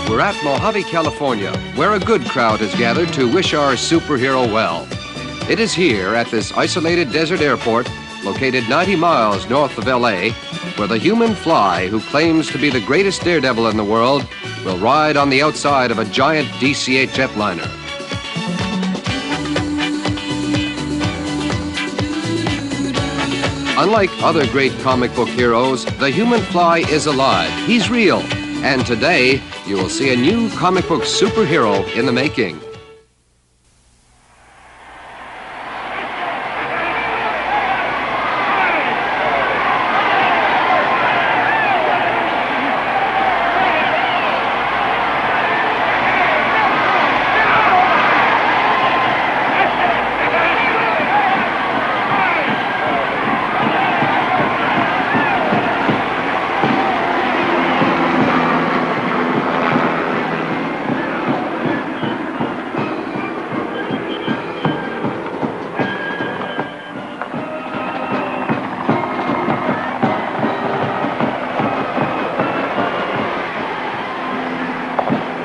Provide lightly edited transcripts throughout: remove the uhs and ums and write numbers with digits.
We're at Mohave, California, where a good crowd has gathered to wish our superhero well. It is here at this isolated desert airport, located 90 miles north of LA, where the human fly, who claims to be the greatest daredevil in the world, will ride on the outside of a giant DC-8 jetliner. Unlike other great comic book heroes, the human fly is alive. He's real. And today, you will see a new comic book superhero in the making.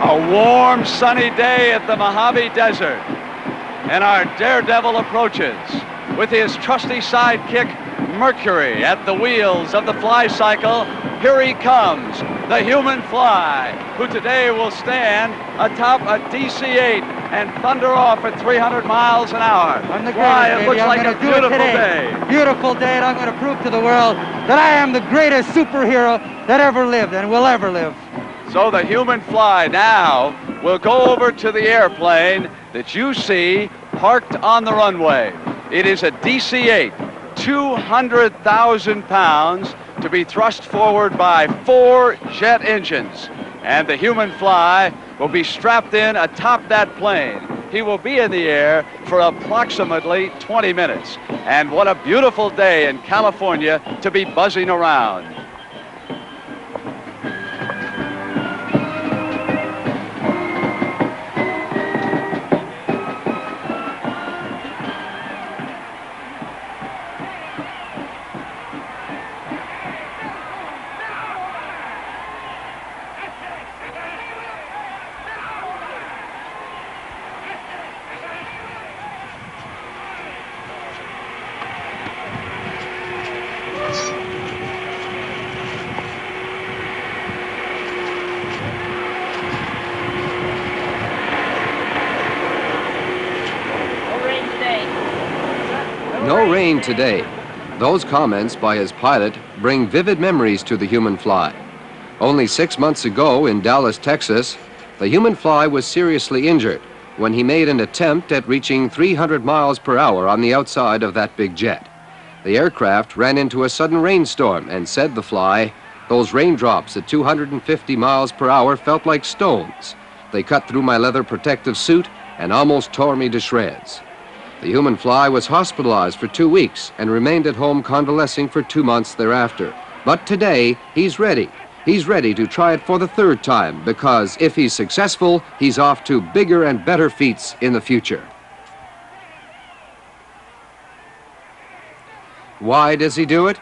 A warm, sunny day at the Mohave Desert, and our daredevil approaches with his trusty sidekick, Mercury, at the wheels of the fly cycle. Here he comes, the human fly, who today will stand atop a DC-8 and thunder off at 300 miles an hour. I'm the Fly, greatest, it looks baby. like I'm a gonna do it beautiful today. day. Beautiful day, and I'm going to prove to the world that I am the greatest superhero that ever lived and will ever live. So the human fly now will go over to the airplane that you see parked on the runway. It is a DC-8, 200,000 pounds, to be thrust forward by 4 jet engines. And the human fly will be strapped in atop that plane. He will be in the air for approximately 20 minutes. And what a beautiful day in California to be buzzing around. No rain today. Those comments by his pilot bring vivid memories to the human fly. Only 6 months ago in Dallas, Texas, the human fly was seriously injured when he made an attempt at reaching 300 miles per hour on the outside of that big jet. The aircraft ran into a sudden rainstorm, and said the fly, those raindrops at 250 miles per hour felt like stones. They cut through my leather protective suit and almost tore me to shreds. The human fly was hospitalized for 2 weeks and remained at home convalescing for 2 months thereafter. But today, he's ready. He's ready to try it for the 3rd time, because if he's successful, he's off to bigger and better feats in the future. Why does he do it?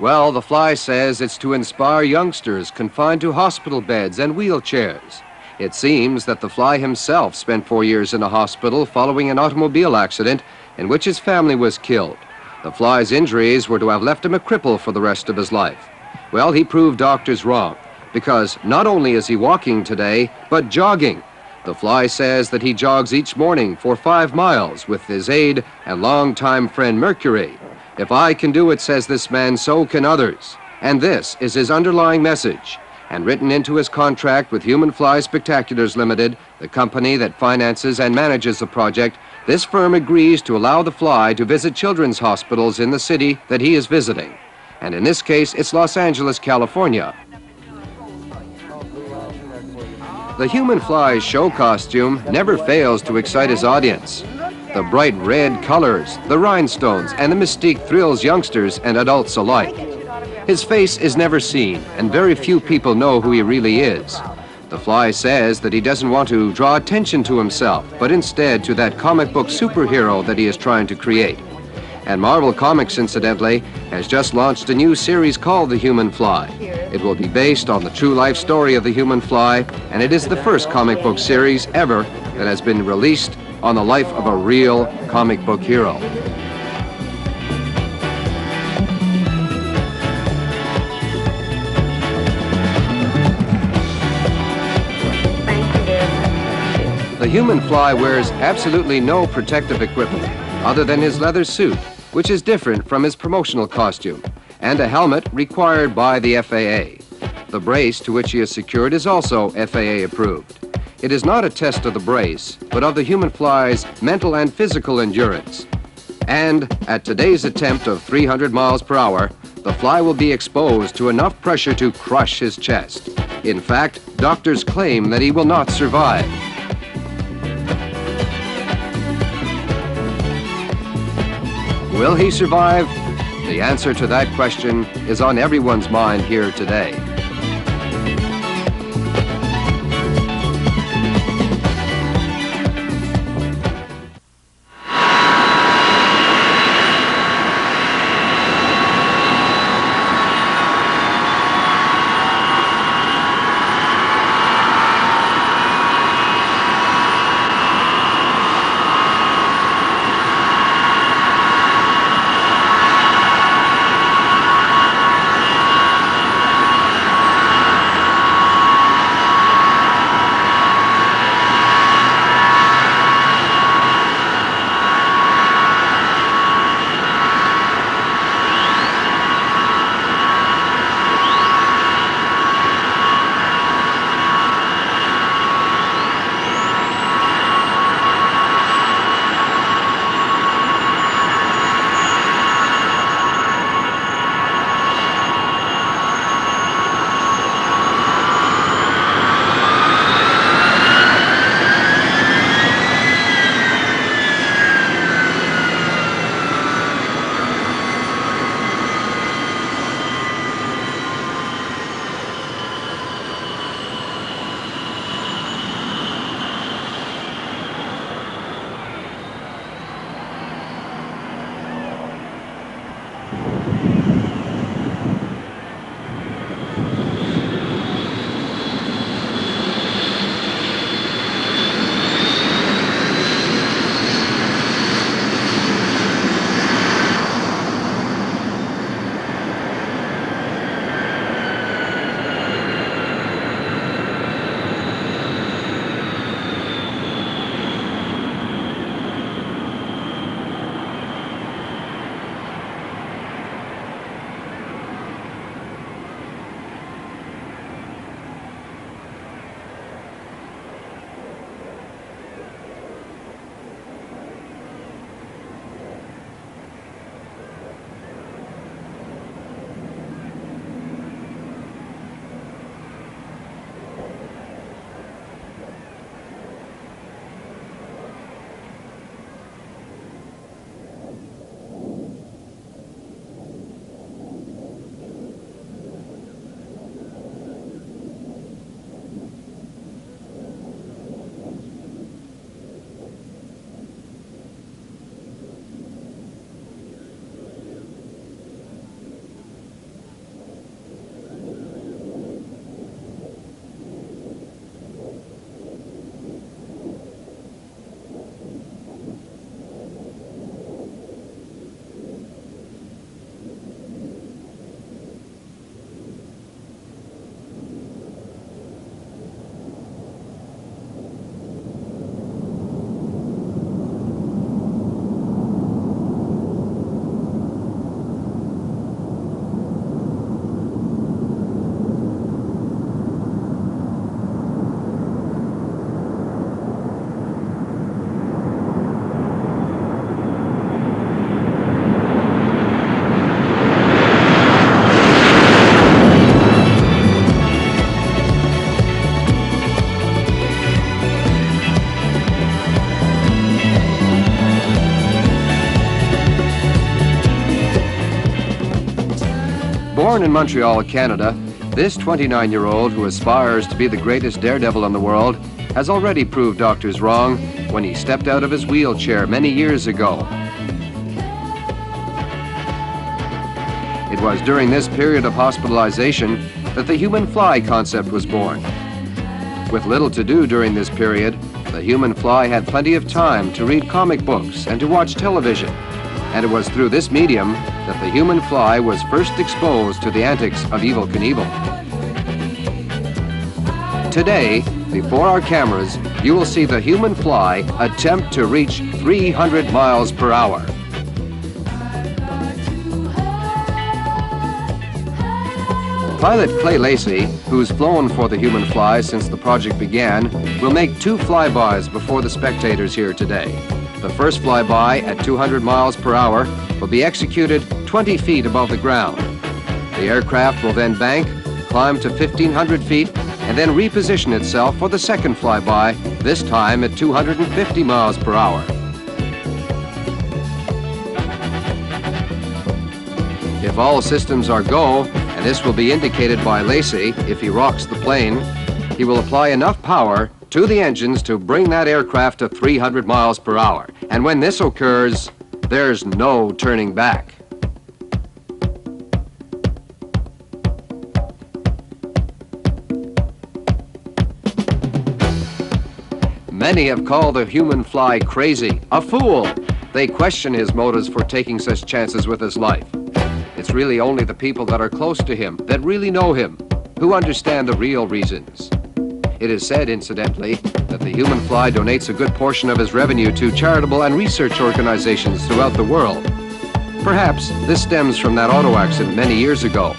Well, the fly says it's to inspire youngsters confined to hospital beds and wheelchairs. It seems that the fly himself spent 4 years in a hospital following an automobile accident in which his family was killed. The fly's injuries were to have left him a cripple for the rest of his life. Well, he proved doctors wrong, because not only is he walking today, but jogging. The fly says that he jogs each morning for 5 miles with his aide and longtime friend Mercury. If I can do it, says this man, so can others. And this is his underlying message. And written into his contract with Human Fly Spectaculars Limited, the company that finances and manages the project, this firm agrees to allow the fly to visit children's hospitals in the city that he is visiting. And in this case, it's Los Angeles, California. The human fly's show costume never fails to excite his audience. The bright red colors, the rhinestones, and the mystique thrills youngsters and adults alike. His face is never seen, and very few people know who he really is. The fly says that he doesn't want to draw attention to himself, but instead to that comic book superhero that he is trying to create. And Marvel Comics, incidentally, has just launched a new series called The Human Fly. It will be based on the true life story of the human fly, and it is the first comic book series ever that has been released on the life of a real comic book hero. The human fly wears absolutely no protective equipment other than his leather suit, which is different from his promotional costume, and a helmet required by the FAA. The brace to which he is secured is also FAA approved. It is not a test of the brace, but of the human fly's mental and physical endurance. And at today's attempt of 300 miles per hour, the fly will be exposed to enough pressure to crush his chest. In fact, doctors claim that he will not survive. Will he survive? The answer to that question is on everyone's mind here today. Born in Montreal, Canada, this 29-year-old who aspires to be the greatest daredevil in the world has already proved doctors wrong when he stepped out of his wheelchair many years ago. It was during this period of hospitalization that the human fly concept was born. With little to do during this period, the human fly had plenty of time to read comic books and to watch television. And it was through this medium that the human fly was first exposed to the antics of Evel Knievel. Today, before our cameras, you will see the human fly attempt to reach 300 miles per hour. Pilot Clay Lacy, who's flown for the human fly since the project began, will make 2 flybys before the spectators here today. The first flyby at 200 miles per hour will be executed 20 feet above the ground. The aircraft will then bank, climb to 1,500 feet, and then reposition itself for the second flyby, this time at 250 miles per hour. If all systems are go, and this will be indicated by Lacy if he rocks the plane, he will apply enough power to the engines to bring that aircraft to 300 miles per hour. And when this occurs, there's no turning back. Many have called the human fly crazy, a fool. They question his motives for taking such chances with his life. It's really only the people that are close to him, that really know him, who understand the real reasons. It is said, incidentally, that the human fly donates a good portion of his revenue to charitable and research organizations throughout the world. Perhaps this stems from that auto accident many years ago.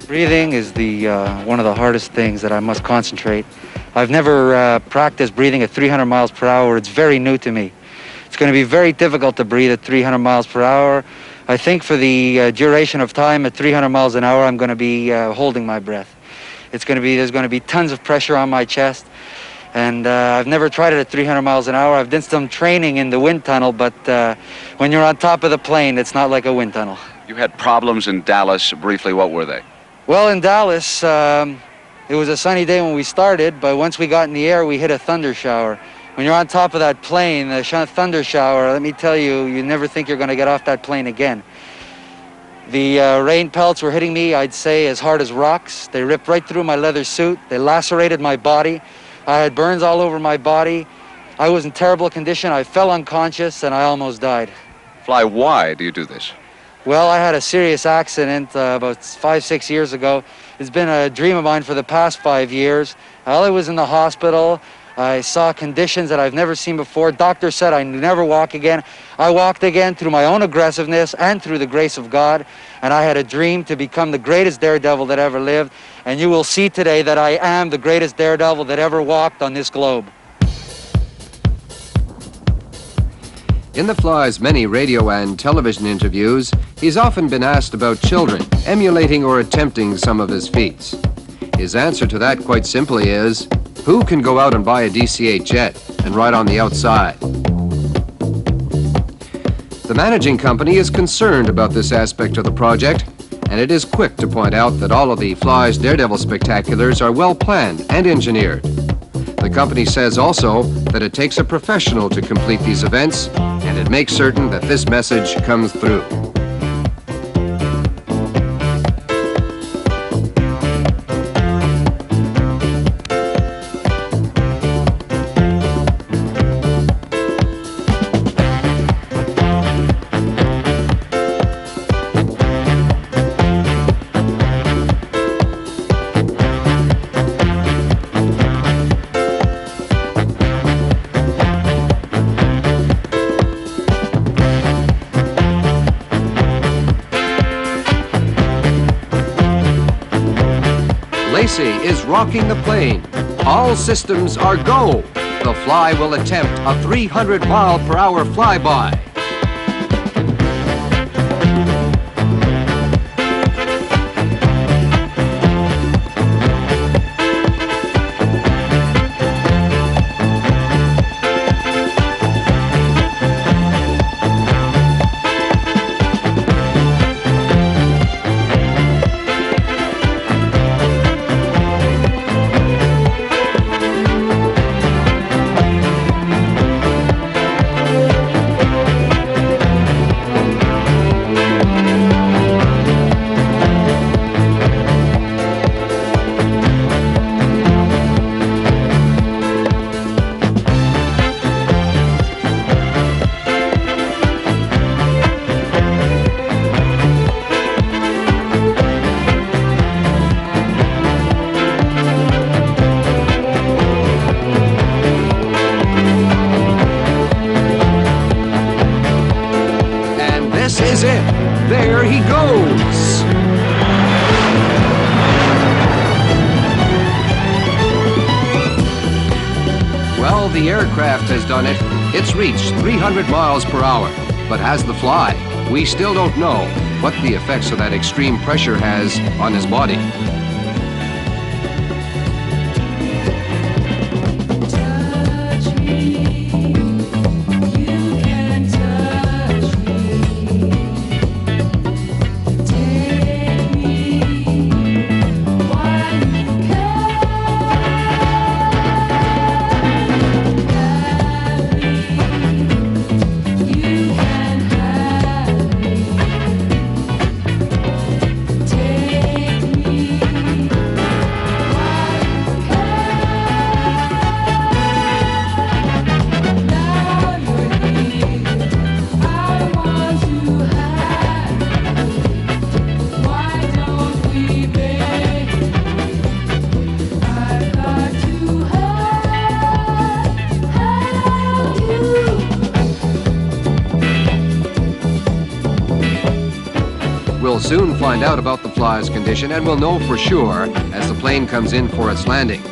Breathing is one of the hardest things that I must concentrate. I've never practiced breathing at 300 miles per hour. It's very new to me. It's going to be very difficult to breathe at 300 miles per hour. I think for the duration of time at 300 miles an hour, I'm going to be holding my breath. There's going to be tons of pressure on my chest. And I've never tried it at 300 miles an hour. I've done some training in the wind tunnel, but when you're on top of the plane, it's not like a wind tunnel. You had problems in Dallas. Briefly, what were they? Well, in Dallas, it was a sunny day when we started, but once we got in the air, we hit a thunder shower. When you're on top of that plane, the thunder shower, let me tell you, you never think you're going to get off that plane again. The rain pelts were hitting me, I'd say, as hard as rocks. They ripped right through my leather suit. They lacerated my body. I had burns all over my body. I was in terrible condition. I fell unconscious, and I almost died. Fly, why do you do this? Well, I had a serious accident about 5-6 years ago. It's been a dream of mine for the past 5 years. While I was in the hospital, I saw conditions that I've never seen before. Doctor said I'd never walk again. I walked again through my own aggressiveness and through the grace of God. And I had a dream to become the greatest daredevil that ever lived. And you will see today that I am the greatest daredevil that ever walked on this globe. In the Fly's many radio and television interviews, he's often been asked about children emulating or attempting some of his feats. His answer to that, quite simply, is, who can go out and buy a DC-8 jet and ride on the outside? The managing company is concerned about this aspect of the project, and it is quick to point out that all of the Fly's Daredevil spectaculars are well planned and engineered. The company says also that it takes a professional to complete these events, and it makes certain that this message comes through. Lacy is rocking the plane. All systems are go. The Fly will attempt a 300-mile-per-hour flyby. This is it. There he goes. Well, the aircraft has done it. It's reached 300 miles per hour. But has the Fly? We still don't know what the effects of that extreme pressure has on his body. We'll soon find out about the Fly's condition, and we'll know for sure as the plane comes in for its landing.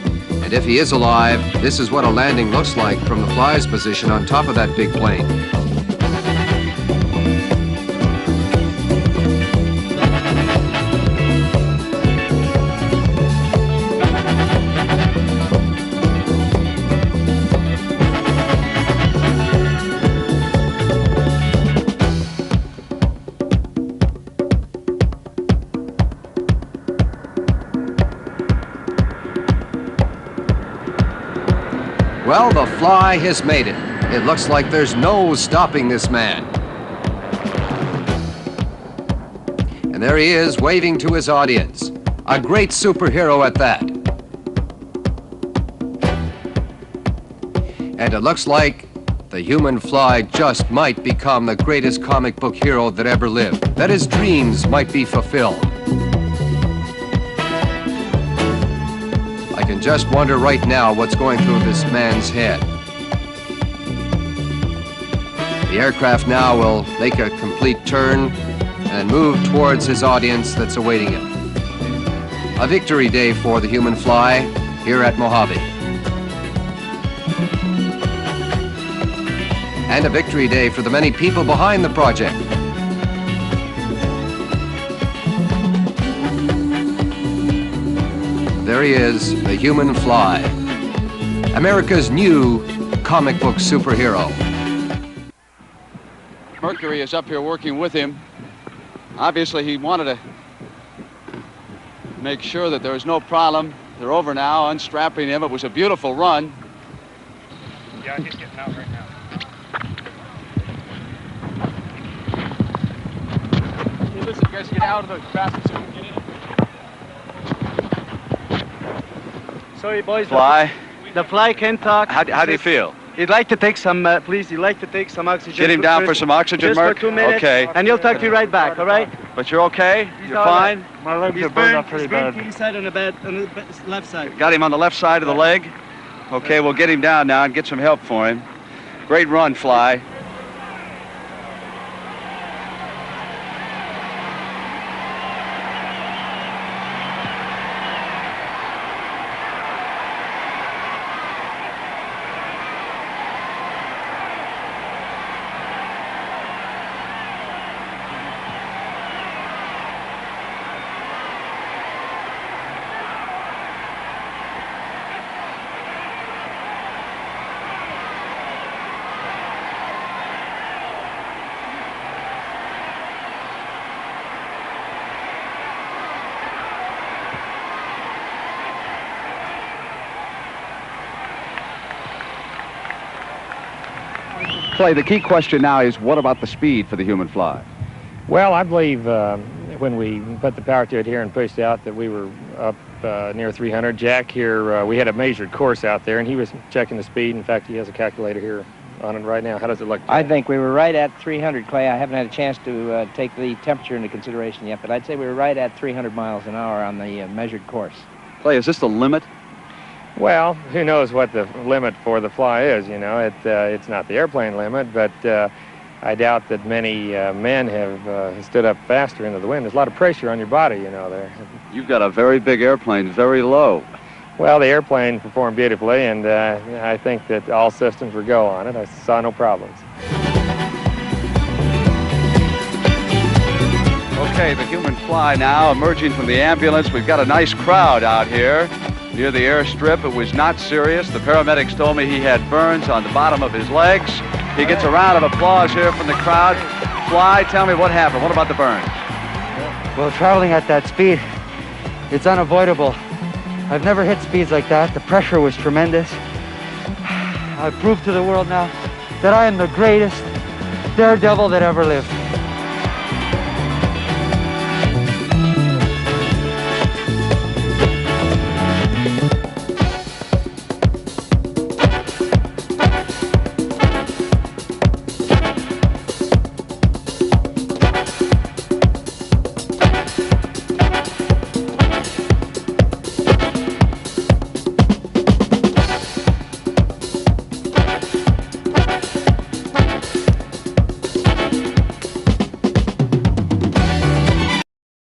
And if he is alive, this is what a landing looks like from the Fly's position on top of that big plane. Well, the Fly has made it. It looks like there's no stopping this man. And there he is, waving to his audience. A great superhero at that. And it looks like the human Fly just might become the greatest comic book hero that ever lived. That his dreams might be fulfilled. I can just wonder right now what's going through this man's head. The aircraft now will make a complete turn and move towards his audience that's awaiting him. A victory day for the human Fly here at Mohave. And a victory day for the many people behind the project. There he is, the human Fly, America's new comic book superhero. Mercury is up here working with him. Obviously, he wanted to make sure that there is no problem. They're over now, unstrapping him. It was a beautiful run. Yeah, he's getting out right now. Hey, listen, you guys get out of the basket so we can get in it. Sorry, boys. Fly. The fly can talk. How do you feel? He'd like to take some, please, he'd like to take some oxygen. Get him down for some oxygen, just Merc? for 2 minutes. Okay. And he'll talk to you right back, all right? But you're okay? You're fine? My legs He's are burned up burned, pretty he's burned bad. inside on the left side. Got him on the left side of the leg? Okay, we'll get him down now and get some help for him. Great run, Fly. Clay, the key question now is what about the speed for the human fly? Well, I believe when we put the power to it here and pushed out that we were up near 300. Jack here, we had a measured course out there, and he was checking the speed. In fact, he has a calculator here on it right now. How does it look, Jack? I think we were right at 300, Clay. I haven't had a chance to take the temperature into consideration yet, but I'd say we were right at 300 miles an hour on the measured course. Clay, is this the limit? Well, who knows what the limit for the fly is, you know. It's not the airplane limit, but I doubt that many men have stood up faster into the wind. There's a lot of pressure on your body, you know, there. You've got a very big airplane, very low. Well, the airplane performed beautifully, and I think that all systems were go on it. I saw no problems. Okay, the human fly now emerging from the ambulance. We've got a nice crowd out here near the airstrip. It was not serious. The paramedics told me he had burns on the bottom of his legs. He gets a round of applause here from the crowd. Fly, tell me what happened. What about the burns? Well, traveling at that speed, it's unavoidable. I've never hit speeds like that. The pressure was tremendous. I've proved to the world now that I am the greatest daredevil that ever lived.